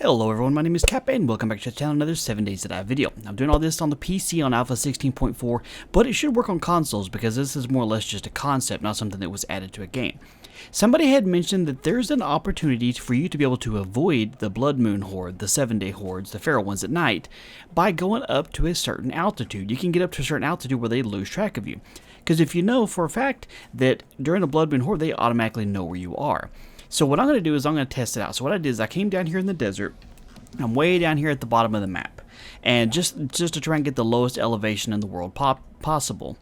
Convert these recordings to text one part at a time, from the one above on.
Hello everyone, my name is Cap and welcome back to the channel, another 7 Days to Die video. I'm doing all this on the PC on Alpha 16.4, but it should work on consoles because this is more or less just a concept, not something that was added to a game. Somebody had mentioned that there's an opportunity for you to be able to avoid the Blood Moon Horde, the 7-day hordes, the feral ones at night, by going up to a certain altitude. You can get up to a certain altitude where they lose track of you. Because if you know for a fact that during the Blood Moon Horde, they automatically know where you are. So what I'm going to do is I'm going to test it out. So what I did is I came down here in the desert. I'm way down here at the bottom of the map. And just to try and get the lowest elevation in the world possible.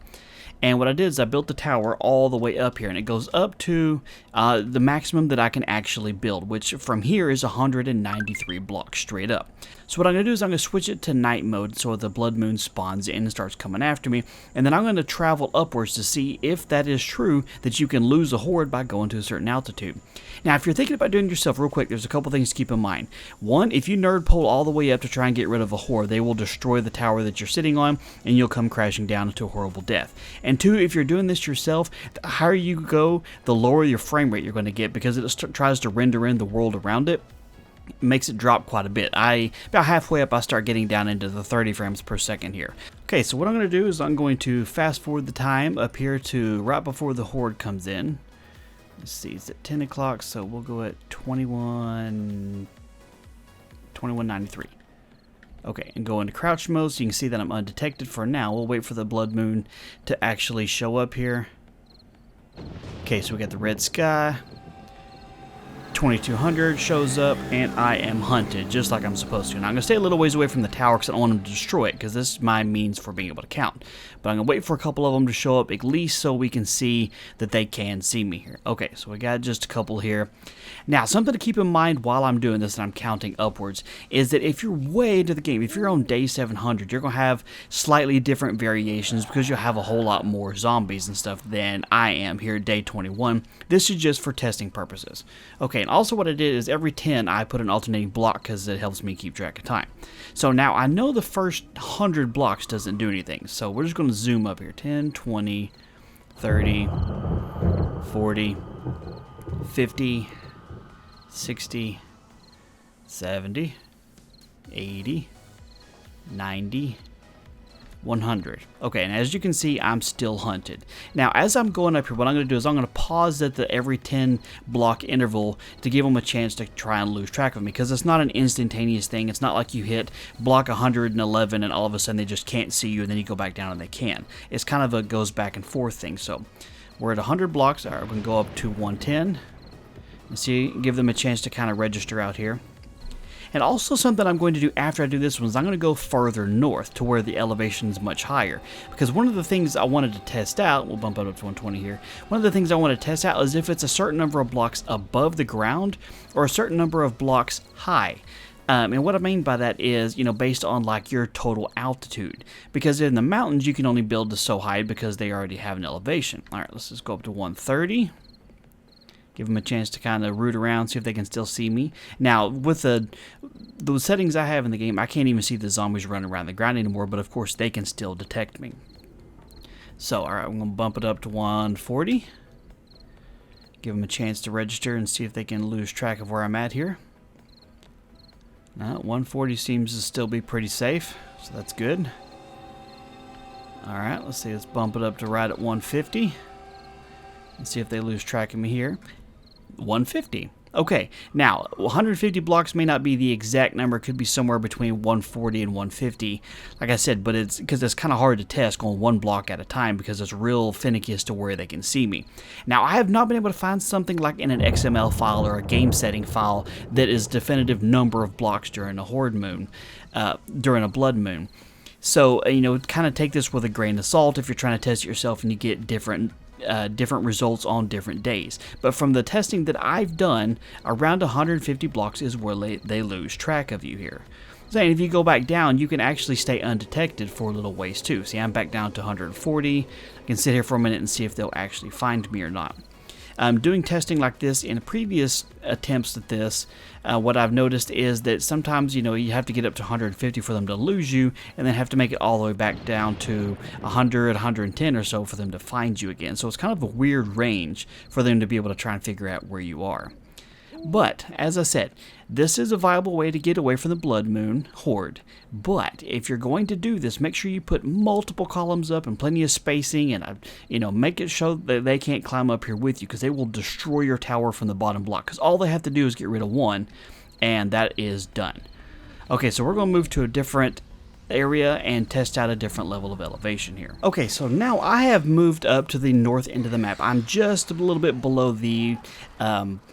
And what I did is I built the tower all the way up here. And it goes up to the maximum that I can actually build. Which from here is 193 blocks straight up. So what I'm going to do is I'm going to switch it to night mode so the blood moon spawns in and starts coming after me. And then I'm going to travel upwards to see if that is true that you can lose a horde by going to a certain altitude. Now, if you're thinking about doing it yourself, real quick, there's a couple things to keep in mind. One, if you nerd pole all the way up to try and get rid of a horde, they will destroy the tower that you're sitting on, and you'll come crashing down into a horrible death. And two, if you're doing this yourself, the higher you go, the lower your frame rate you're going to get because it tries to render in the world around it. Makes it drop quite a bit. About halfway up I start getting down into the 30 frames per second here. Okay, so what I'm going to do is I'm going to fast forward the time up here to right before the horde comes in. Let's see, it's at 10 o'clock, so we'll go at 21:93. Okay, and go into crouch mode so you can see that I'm undetected for now. We'll wait for the blood moon to actually show up here. Okay, so we got the red sky. 2200 shows up, and I am hunted just like I'm supposed to. Now I'm going to stay a little ways away from the tower because I don't want them to destroy it because this is my means for being able to count. But I'm going to wait for a couple of them to show up at least so we can see that they can see me here. Okay, so we got just a couple here. Now, something to keep in mind while I'm doing this and I'm counting upwards is that if you're way into the game, if you're on day 700, you're going to have slightly different variations because you'll have a whole lot more zombies and stuff than I am here at day 21. This is just for testing purposes. Okay, and also what I did is every 10 I put an alternating block because it helps me keep track of time. So now I know the first 100 blocks doesn't do anything. So we're just going to zoom up here. 10, 20, 30, 40, 50, 60, 70, 80, 90, 100. Okay, and as you can see, I'm still hunted. Now, as I'm going up here, what I'm going to do is I'm going to pause at the every 10 block interval to give them a chance to try and lose track of me, because it's not an instantaneous thing. It's not like you hit block 111 and all of a sudden they just can't see you and then you go back down and they can. It's kind of a goes back and forth thing. So we're at 100 blocks. All right, we're going to go up to 110 and see, give them a chance to kind of register out here. And also something I'm going to do after I do this one is I'm going to go further north to where the elevation is much higher. Because one of the things I wanted to test out, we'll bump it up to 120 here, one of the things I want to test out is if it's a certain number of blocks above the ground or a certain number of blocks high. And what I mean by that is, you know, based on like your total altitude. Because in the mountains you can only build to so high because they already have an elevation. Alright, let's just go up to 130. Give them a chance to kind of root around, see if they can still see me. Now, with the settings I have in the game, I can't even see the zombies running around the ground anymore, but of course they can still detect me. So, alright, I'm going to bump it up to 140. Give them a chance to register and see if they can lose track of where I'm at here. Now, 140 seems to still be pretty safe, so that's good. Alright, let's see, let's bump it up to right at 150. And see if they lose track of me here. 150. Okay, now 150 blocks may not be the exact number. It could be somewhere between 140 and 150. Like I said, but it's because it's kind of hard to test going one block at a time because it's real finicky as to where they can see me. Now, I have not been able to find something like in an XML file or a game setting file that is definitive number of blocks during a horde moon, during a blood moon. So, you know, kind of take this with a grain of salt if you're trying to test it yourself and you get different results on different days. But from the testing that I've done, around 150 blocks is where they lose track of you here. Saying if you go back down, you can actually stay undetected for a little ways too. See, I'm back down to 140. I can sit here for a minute and see if they'll actually find me or not. Doing testing like this in previous attempts at this, what I've noticed is that sometimes, you know, you have to get up to 150 for them to lose you, and then have to make it all the way back down to 100, 110 or so for them to find you again. So it's kind of a weird range for them to be able to try and figure out where you are. But, as I said, this is a viable way to get away from the Blood Moon Horde. But, if you're going to do this, make sure you put multiple columns up and plenty of spacing, and make it so that they can't climb up here with you, because they will destroy your tower from the bottom block. Because all they have to do is get rid of one, and that is done. Okay, so we're going to move to a different area and test out a different level of elevation here. Okay, so now I have moved up to the north end of the map. I'm just a little bit below the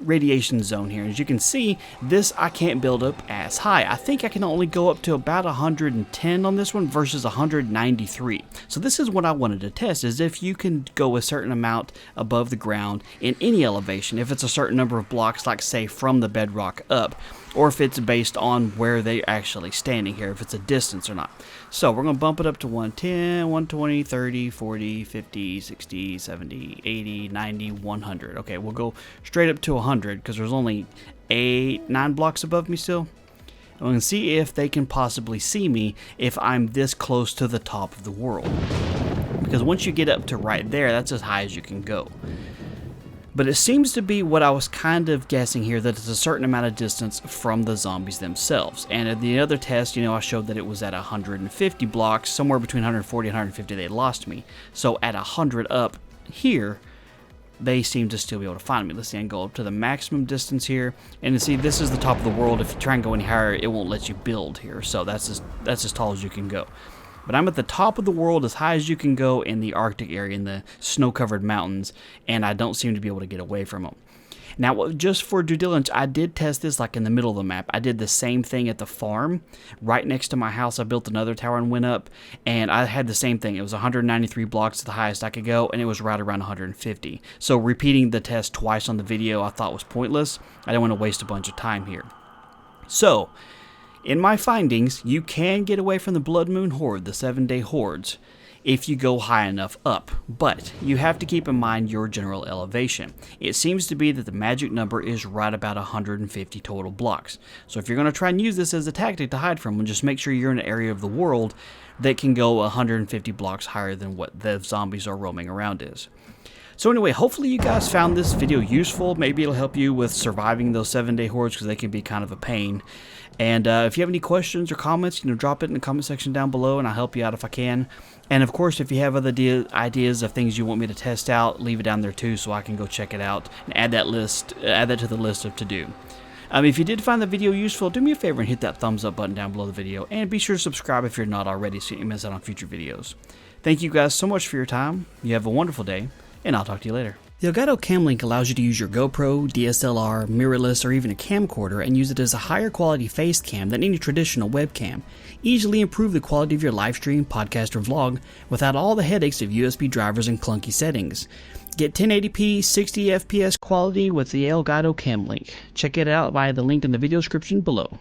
radiation zone here. As you can see, this I can't build up as high. I think I can only go up to about 110 on this one versus 193. So this is what I wanted to test, is if you can go a certain amount above the ground in any elevation, if it's a certain number of blocks, like say from the bedrock up, or if it's based on where they're actually standing here, if it's a distance or not. So we're going to bump it up to 110, 120, 30, 40, 50, 60, 70, 80, 90, 100. Okay, we'll go straight up to 100 because there's only 9 blocks above me still. And we can see if they can possibly see me if I'm this close to the top of the world. Because once you get up to right there, that's as high as you can go. But it seems to be what I was kind of guessing here, that it's a certain amount of distance from the zombies themselves. And in the other test, I showed that it was at 150 blocks, somewhere between 140 and 150 they lost me. So at 100 up here, they seem to still be able to find me. Let's see, I can go up to the maximum distance here. And you see, this is the top of the world. If you try and go any higher, it won't let you build here. So that's as tall as you can go. But I'm at the top of the world, as high as you can go in the Arctic area, in the snow-covered mountains, and I don't seem to be able to get away from them. Now, just for due diligence, I did test this like in the middle of the map. I did the same thing at the farm. Right next to my house, I built another tower and went up, and I had the same thing. It was 193 blocks, the highest I could go, and it was right around 150. So repeating the test twice on the video I thought was pointless. I didn't want to waste a bunch of time here. So, in my findings, you can get away from the Blood Moon Horde, the 7-day hordes, if you go high enough up, but you have to keep in mind your general elevation. It seems to be that the magic number is right about 150 total blocks. So if you're going to try and use this as a tactic to hide from them, just make sure you're in an area of the world that can go 150 blocks higher than what the zombies are roaming around is. So anyway, hopefully you guys found this video useful. Maybe it'll help you with surviving those 7-day hordes, because they can be kind of a pain. And if you have any questions or comments, drop it in the comment section down below, and I'll help you out if I can. And of course, if you have other ideas of things you want me to test out, leave it down there too, so I can go check it out and add that to the list of to do. If you did find the video useful, do me a favor and hit that thumbs up button down below the video, and be sure to subscribe if you're not already, so you don't miss out on future videos. Thank you guys so much for your time. You have a wonderful day, and I'll talk to you later. The Elgato Cam Link allows you to use your GoPro, DSLR, mirrorless, or even a camcorder and use it as a higher quality face cam than any traditional webcam. Easily improve the quality of your live stream, podcast, or vlog without all the headaches of USB drivers and clunky settings. Get 1080p 60 FPS quality with the Elgato Cam Link. Check it out via the link in the video description below.